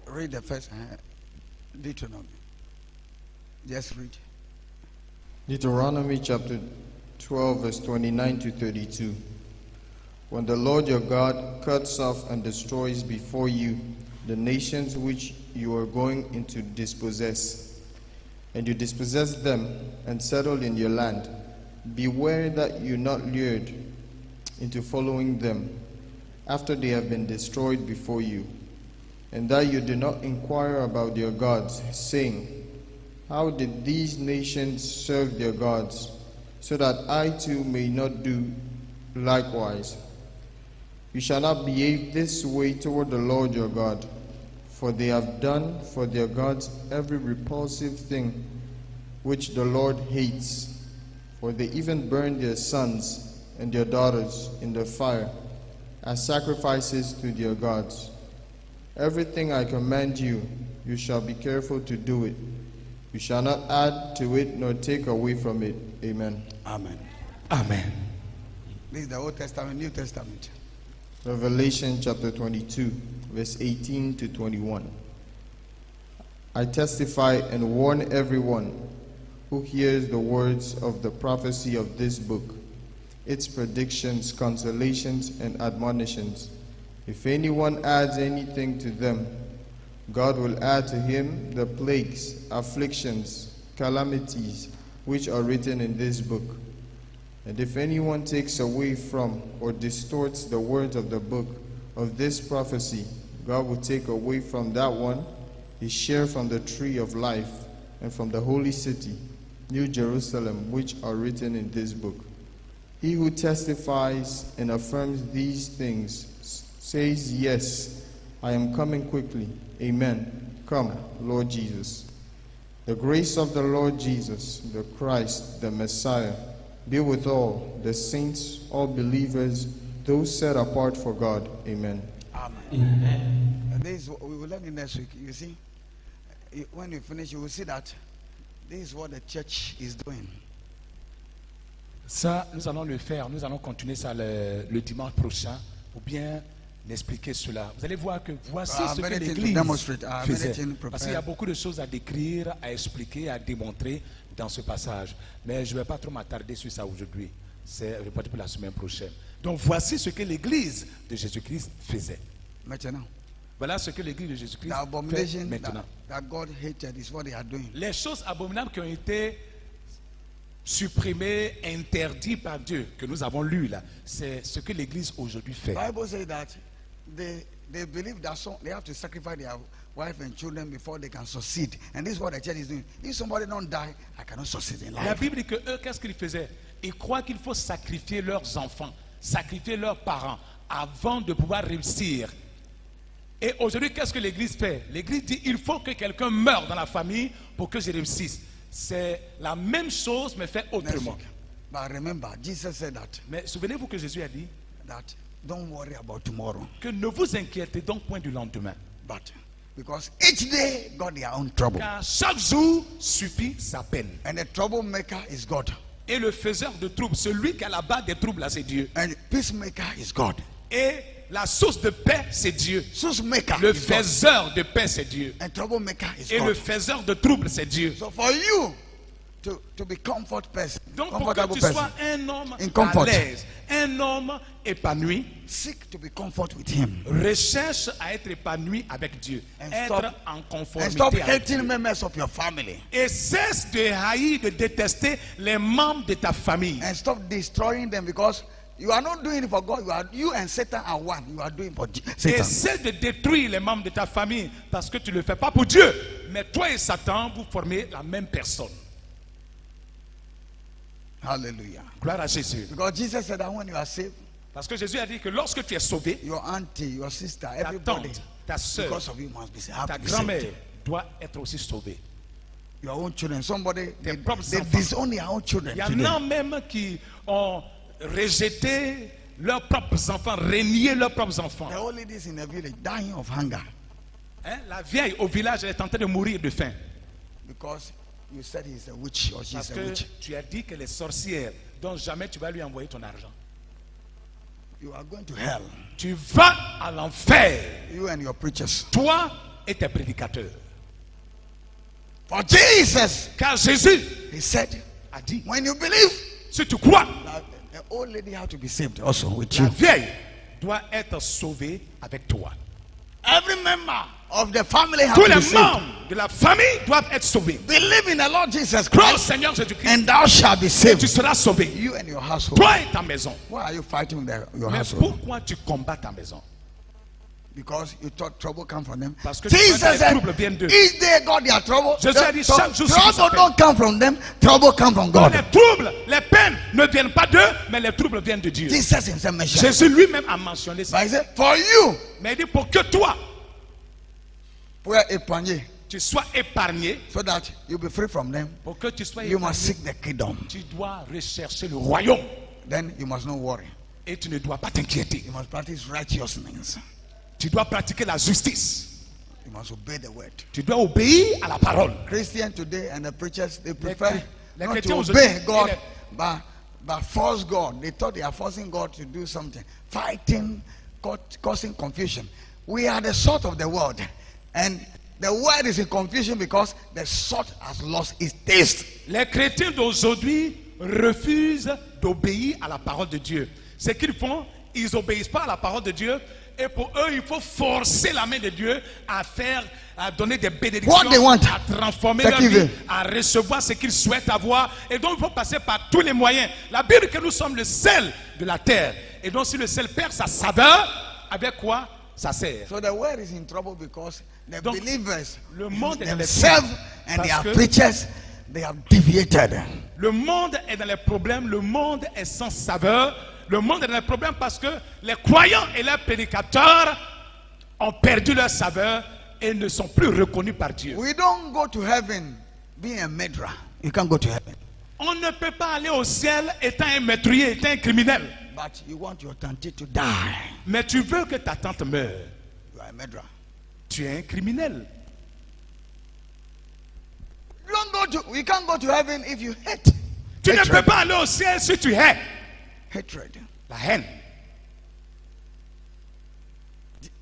Read the first Deuteronomy. Just read. Deuteronomy chapter 12, verse 29 to 32. When the Lord your God cuts off and destroys before you the nations which you are going into dispossess, and you dispossess them and settle in your land, beware that you not lured into following them after they have been destroyed before you, and that you do not inquire about their gods, saying, how did these nations serve their gods? so that I too may not do likewise. You shall not behave this way toward the Lord your God, for they have done for their gods every repulsive thing which the Lord hates. For they even burn their sons and their daughters in the fire as sacrifices to their gods. Everything I command you, you shall be careful to do it. You shall not add to it nor take away from it. Amen. Amen. Amen. This is the Old Testament, New Testament. Revelation chapter 22, verse 18 to 21. I testify and warn everyone who hears the words of the prophecy of this book, its predictions, consolations, and admonitions. If anyone adds anything to them, God will add to him the plagues, afflictions, calamities, which are written in this book. And if anyone takes away from or distorts the words of the book of this prophecy, God will take away from that one his share from the tree of life and from the holy city, New Jerusalem, which are written in this book. He who testifies and affirms these things says, yes, I am coming quickly. Amen. Come, Lord Jesus. The grace of the Lord Jesus, the Christ, the Messiah, be with all the saints, all believers, those set apart for God. Amen. Amen. Amen. And this is what we will learn in next week. You see, when you finish, you will see that this is what the church is doing. Ça, nous allons le faire. Nous allons continuer ça le dimanche prochain pour bien expliquer cela. Vous allez voir que voici ce que l'Église faisait. Parce qu'il y a beaucoup de choses à décrire, à expliquer, à démontrer dans ce passage. Mais je ne vais pas trop m'attarder sur ça aujourd'hui. C'est reporté pour la semaine prochaine. Donc voici ce que l'Église de Jésus-Christ faisait. Maintenant, Voilà ce que l'Église de Jésus-Christ the fait abomination maintenant. that God hated is what they are doing. Les choses abominables qui ont été supprimées, interdites par Dieu, que nous avons lues là, c'est ce que l'Église aujourd'hui fait. The Bible says that they believe that they have to sacrifice their wife and children before they can succeed. And this is what the church is doing. If somebody don't die, I cannot succeed in La life. Bible dit que eux, qu'est-ce qu'ils faisaient? Ils croient qu'il faut sacrifier leurs enfants, sacrifier leurs parents avant de pouvoir réussir. Et aujourd'hui, qu'est-ce que l'Église fait? L'Église dit il faut que quelqu'un meure dans la famille pour que je réussisse. C'est la même chose, mais fait Next autrement. week. But remember, Jesus said that Mais souvenez-vous que Jésus a dit don't worry about tomorrow. que ne vous inquiétez donc point du lendemain. But because each day got their own trouble. Car chaque jour suffit sa peine. And the troublemaker is God. Et le faiseur de troubles, celui qui a la base des troubles, là, c'est Dieu. And peacemaker is God. Et la source de paix, c'est Dieu. Sourcemaker Le is God. faiseur de paix, c'est Dieu. And troublemaker is Et le God. faiseur de troubles, c'est Dieu. So for you to be comfort person, Donc pour que comfortable tu person, sois un homme in comfort. à l'aise, un homme épanoui, seek to be comfort with him. recherche à être épanoui avec Dieu. And Être stop- en And conformité stop avec hating Dieu. members of your family. Et cesse de haïr, de détester les membres de ta famille. And stop destroying them because you are not doing it for God. You and Satan are one. You are doing it for Et Satan. cesse de détruire les membres de ta famille parce que tu ne le fais pas pour Dieu. Mais toi et Satan, vous formez la même personne. Hallelujah. Gloire à Jésus. Because Jesus said that when you are saved, Parce que Jésus a dit que lorsque tu es sauvé, your auntie, your sister, ta everybody, tante, ta soeur, because of you must be saved. Have ta to be grand-mère saved. doit être aussi sauvée. Your own children. Somebody Tes propres they enfants. disown their own children Il y en today. a même qui ont rejeté leurs propres enfants, renié leurs propres enfants. The old ladies in the village dying of hunger Hein? La vieille au village, elle est en train de mourir de faim. because you said he's a witch or Parce she's a que witch. tu as dit qu'elle est sorcière, donc jamais tu vas lui envoyer ton argent. You are going to hell. Tu vas à l'enfer, You and your preachers. toi et tes prédicateurs. For Jesus, Car Jésus he said, a dit, when you believe, si tu crois, that the old lady has to be saved also with la you. vieille doit être sauvée avec toi. Every member of the family has Tous to be les saved. membres de la famille doivent être sauvés. Believe in the Lord Jesus Crois au Christ, Seigneur Jésus-Christ and thou shalt be et saved. tu seras sauvé. You and your household. Toi et ta maison. Why are you fighting your Mais household? pourquoi tu combats ta maison? Because you thought trouble come from them. Parce que Jesus les said, troubles viennent d'eux. each day God their trouble. Jésus a dit, chaque jour, ce qui trouble s'appelle. don't come from them, trouble come from God. Les troubles, les peines ne viennent pas d'eux, mais les troubles viennent de Dieu. Jesus himself mentioned. Jésus lui-même a mentionné ça. But he said, for you, Mais il dit pour que toi, pour être épargné, tu sois épargné, so that you'll be free from them, pour que tu sois you épargné, must seek the kingdom. tu dois rechercher le royaume. Then you must not worry. Et tu ne dois pas t'inquiéter. You must practice righteousness. Tu dois pratiquer la justice. You must obey the word. Tu dois obéir à la parole. Christians today and the preachers, they prefer les not chrétiens to aujourd'hui, obey God, et but force God. They thought they are forcing God to do something, fighting, causing confusion. We are the salt of the world, and the world is in confusion because the salt has lost its taste. Les chrétiens d'aujourd'hui refusent d'obéir à la parole de Dieu. Ce qu'ils font, ils n'obéissent pas à la parole de Dieu. Et pour eux, il faut forcer la main de Dieu à donner des bénédictions, What they want. à transformer Ce leur qu'ils vie, veulent. à recevoir ce qu'ils souhaitent avoir. Et donc, il faut passer par tous les moyens. La Bible dit que nous sommes le sel de la terre. Et donc, si le sel perd sa saveur, avec quoi ça sert? So the world is in trouble because the Donc, believers le monde est dans les themselves troubles. and Parce their que preachers, they have deviated. le monde est dans les problèmes, le monde est sans saveur. Le monde est dans les problèmes parce que les croyants et les prédicateurs ont perdu leur saveur et ne sont plus reconnus par Dieu. We don't go to heaven being a murderer. You can't go to heaven. On ne peut pas aller au ciel étant un meurtrier, étant un criminel. But you want your tante to die. Mais tu veux que ta tante meure. You are a murderer. Tu es un criminel. We can't go to heaven if you hate. Tu ne Hatred. peux pas aller au ciel si tu hais. Hatred. La haine.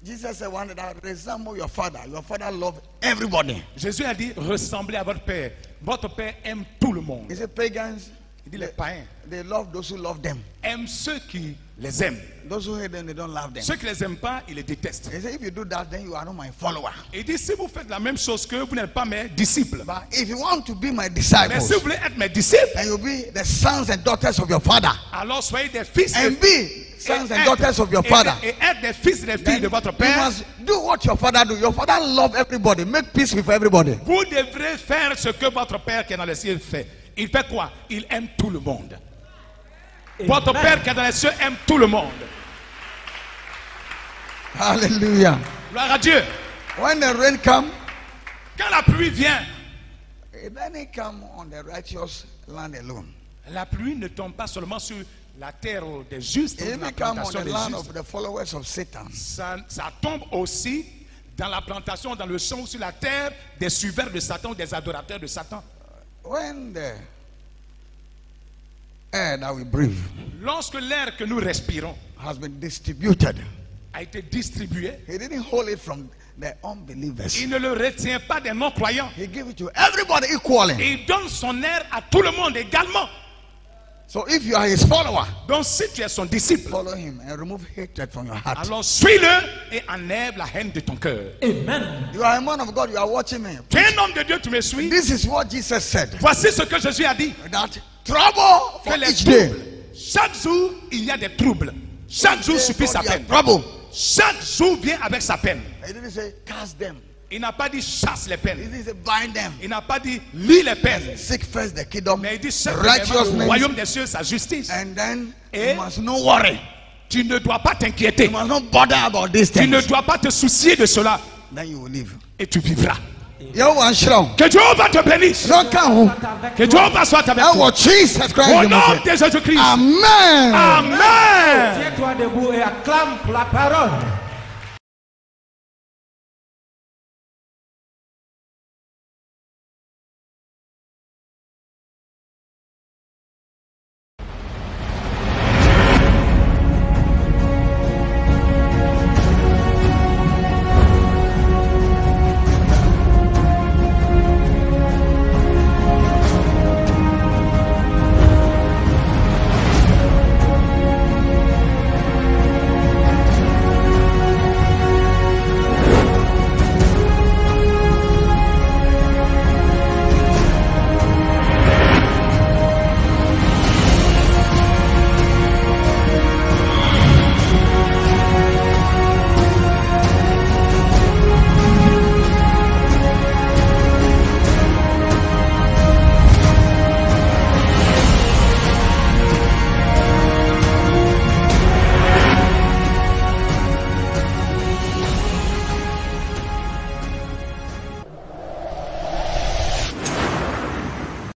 Jesus said one day that resemble your father. Your father loved everybody. Jésus a dit, ressemblez à votre père. Votre père aime tout le monde. He said pagans, Il dit, les païens they love those who love them. aiment ceux qui les aiment. Those who hate them, they don't love them. Ceux qui les aiment pas, ils les détestent. He said if you do that, then you are not my follower. Il dit, si vous faites la même chose que vous n'êtes pas mes disciples. But if you want to be my Mais disciples, si vous voulez être mes disciples, and you be the sons and daughters of your father, alors soyez des fils and be sons and daughters of your father, et être des fils et des filles then de votre you père. must do what your father do. Your father love everybody. Make peace with everybody. Vous devrez faire ce que votre père qui est dans les cieux fait. Il fait quoi? Il aime tout le monde. Votre Amen. père qui est dans les cieux aime tout le monde. Hallelujah. Gloire à Dieu. When the rain come, Quand la pluie vient, it doesn't come on the righteous land alone. la pluie ne tombe pas seulement sur la terre des justes, It ou la may come on plantation the des land justes. of the followers of Satan. Ça tombe aussi dans la plantation, dans le champ ou sur la terre des suiveurs de Satan ou des adorateurs de Satan. When the air that we breathe Lorsque l'air que nous respirons has been distributed, a été distribué, he didn't hold it from the unbelievers. il ne le retient pas des non-croyants. He gave it to everybody equally. Il donne son air à tout le monde également. So if you are his follower, Donc si tu es son disciple, follow him and remove hatred from your heart. alors suis-le et enlève la haine de ton cœur. Amen. You are a man of God, you are watching me. Tu es un homme de Dieu, tu me suis. This is what Jesus said. Voici ce que Jésus a dit. That trouble Que for les each day. troubles, chaque jour, il y a des troubles. Chaque jour suffit sa peine. Trouble. Chaque jour vient avec sa peine. He didn't say cast them. Il n'a pas dit chasse les He peines. didn't say bind them. Il n'a pas dit lis les peines. Seek first the kingdom, Mais il dit cherche le righteousness, royaume des cieux, sa justice. and then Et- you must not worry. Tu ne dois pas t'inquiéter. You must not bother about these Tu ne things. dois pas te soucier de cela. Then you will live. Et tu vivras. Yo, one strong. Que Dieu te bénisse. Don't come. Que Dieu soit avec Oh, toi. Jesus Au Christ. nom de Jésus-Christ. Amen. Amen. Tiens-toi debout et acclame pour la parole.